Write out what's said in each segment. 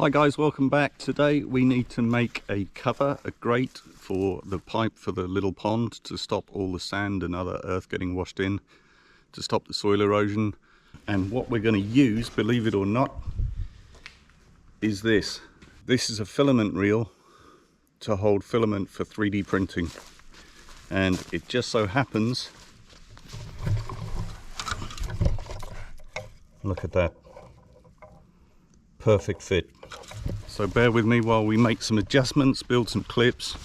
Hi guys, welcome back. Today we need to make a cover, a grate for the pipe for the little pond to stop all the sand and other earth getting washed in, to stop the soil erosion. And what we're going to use, believe it or not, is this. This is a filament reel to hold filament for 3D printing. And it just so happens, look at that, perfect fit. So bear with me while we make some adjustments, build some clips,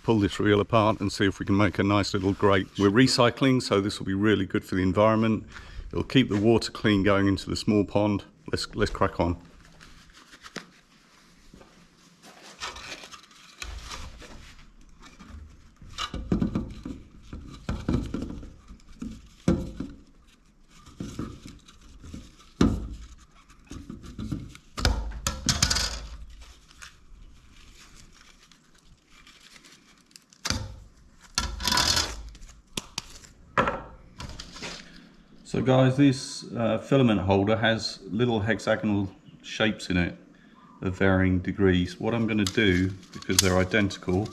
pull this reel apart and see if we can make a nice little grate. We're recycling, so this will be really good for the environment. It'll keep the water clean going into the small pond. Let's crack on. So guys, this filament holder has little hexagonal shapes in it of varying degrees. What I'm going to do, because they're identical,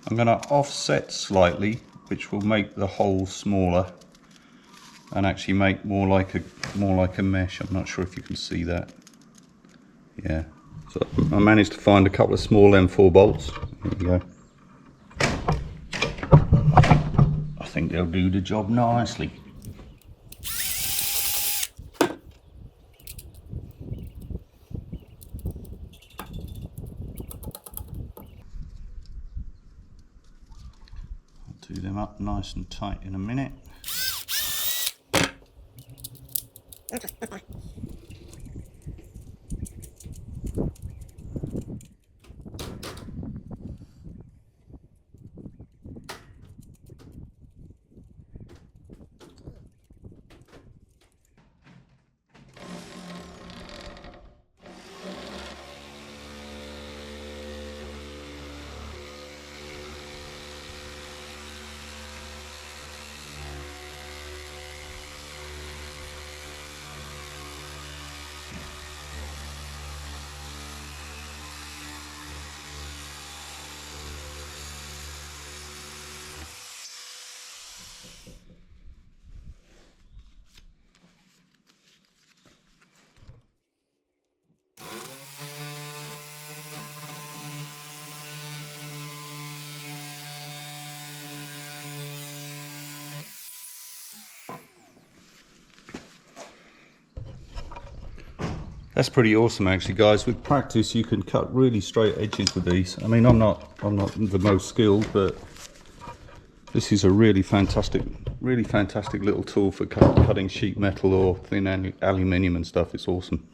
I'm going to offset slightly, which will make the hole smaller and actually make more like a mesh. I'm not sure if you can see that. Yeah. So I managed to find a couple of small M4 bolts. There we go. I think they'll do the job nicely. Do them up nice and tight in a minute. That's pretty awesome actually, guys. With practice you can cut really straight edges with these. I mean, I'm not the most skilled, but this is a really fantastic little tool for cutting sheet metal or thin aluminium and stuff. It's awesome.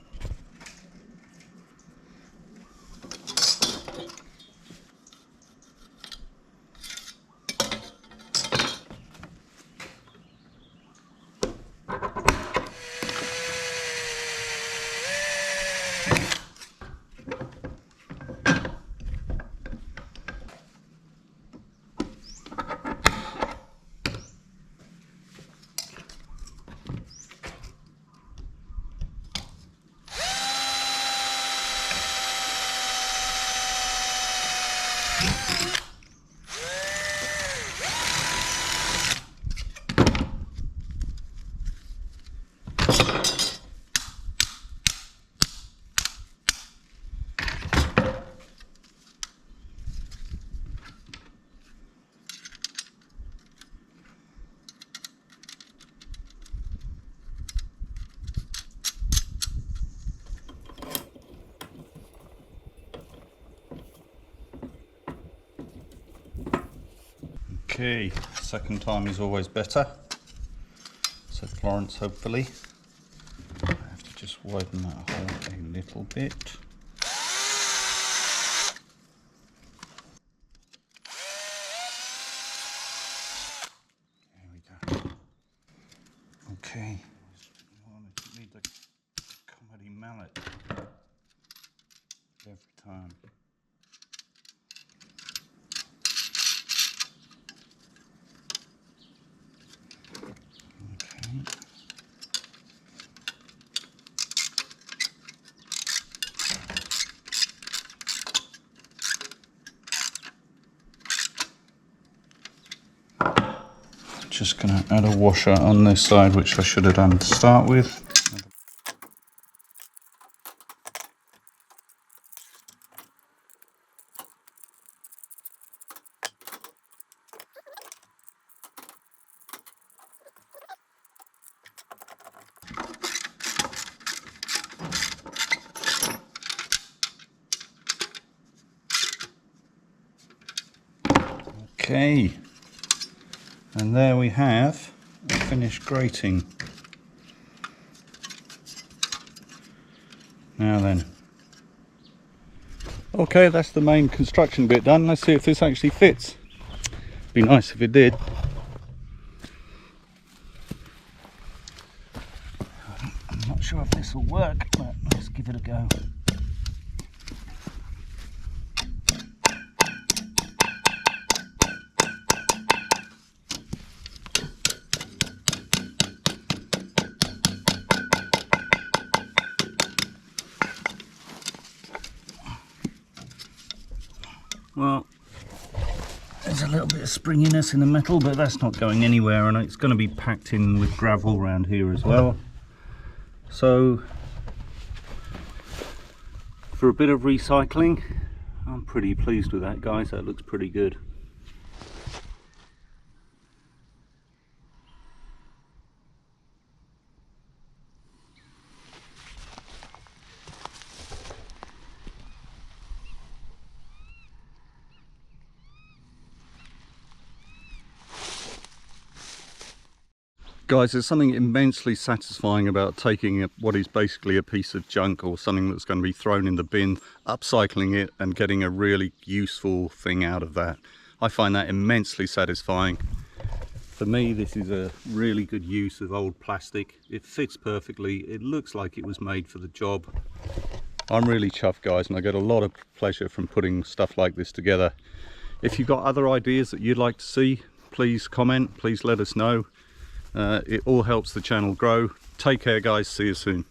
Okay, second time is always better. So Florence, hopefully. I have to just widen that hole a little bit. There we go. Okay, I need the comedy mallet every time. Just going to add a washer on this side, which I should have done to start with. Okay, and there we have a finished grating. Now then, okay, that's the main construction bit done. Let's see if this actually fits. Be nice if it did. I'm not sure if this will work, but let's give it a go. Well, there's a little bit of springiness in the metal, but that's not going anywhere, and it's going to be packed in with gravel around here as well. So, for a bit of recycling, I'm pretty pleased with that, guys. That looks pretty good. Guys, there's something immensely satisfying about taking what is basically a piece of junk or something that's going to be thrown in the bin, upcycling it and getting a really useful thing out of that. I find that immensely satisfying. For me, this is a really good use of old plastic. It fits perfectly. It looks like it was made for the job. I'm really chuffed, guys, and I get a lot of pleasure from putting stuff like this together. If you've got other ideas that you'd like to see, please comment, please let us know. It all helps the channel grow. Take care, guys. See you soon.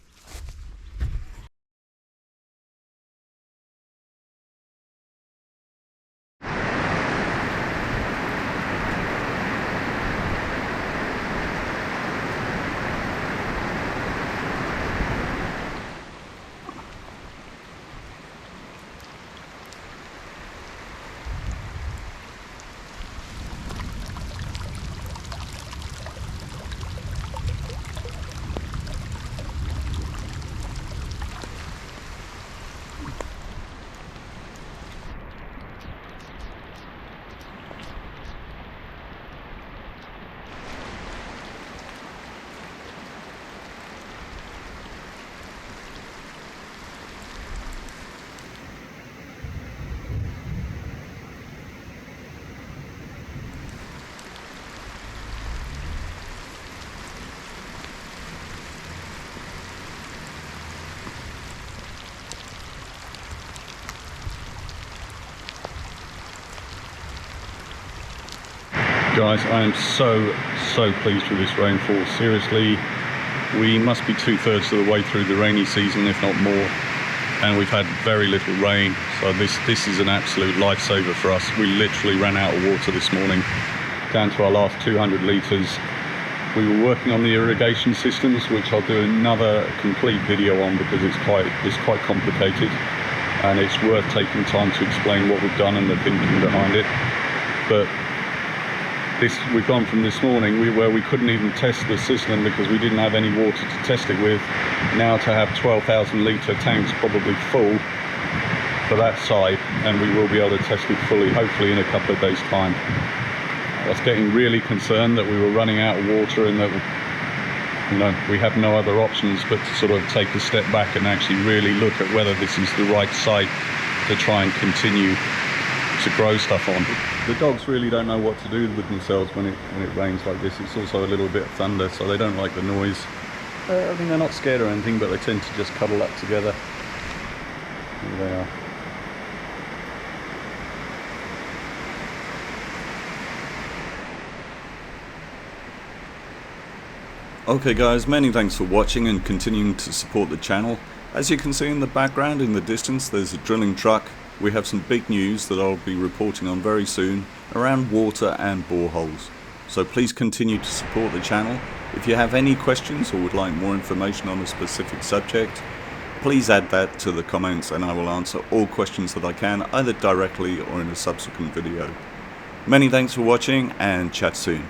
Guys, I am so pleased with this rainfall. Seriously, we must be 2/3 of the way through the rainy season, if not more, and we've had very little rain, so this is an absolute lifesaver for us. We literally ran out of water this morning, down to our last 200 litres. We were working on the irrigation systems, which I'll do another complete video on because it's quite complicated, and it's worth taking time to explain what we've done and the thinking behind it. But we've gone from this morning where we couldn't even test the system because we didn't have any water to test it with, now to have 12,000 litre tanks probably full for that side, and we will be able to test it fully hopefully in a couple of days time. I was getting really concerned that we were running out of water and that, you know, we have no other options but to sort of take a step back and actually really look at whether this is the right site to try and continue to grow stuff on. The dogs really don't know what to do with themselves when it rains like this. It's also a little bit of thunder, so they don't like the noise. I mean, they're not scared or anything, but they tend to just cuddle up together. Here they are. Okay guys, many thanks for watching and continuing to support the channel. As you can see in the background in the distance, there's a drilling truck. We have some big news that I'll be reporting on very soon around water and boreholes. So please continue to support the channel. If you have any questions or would like more information on a specific subject, please add that to the comments and I will answer all questions that I can, either directly or in a subsequent video. Many thanks for watching and chat soon.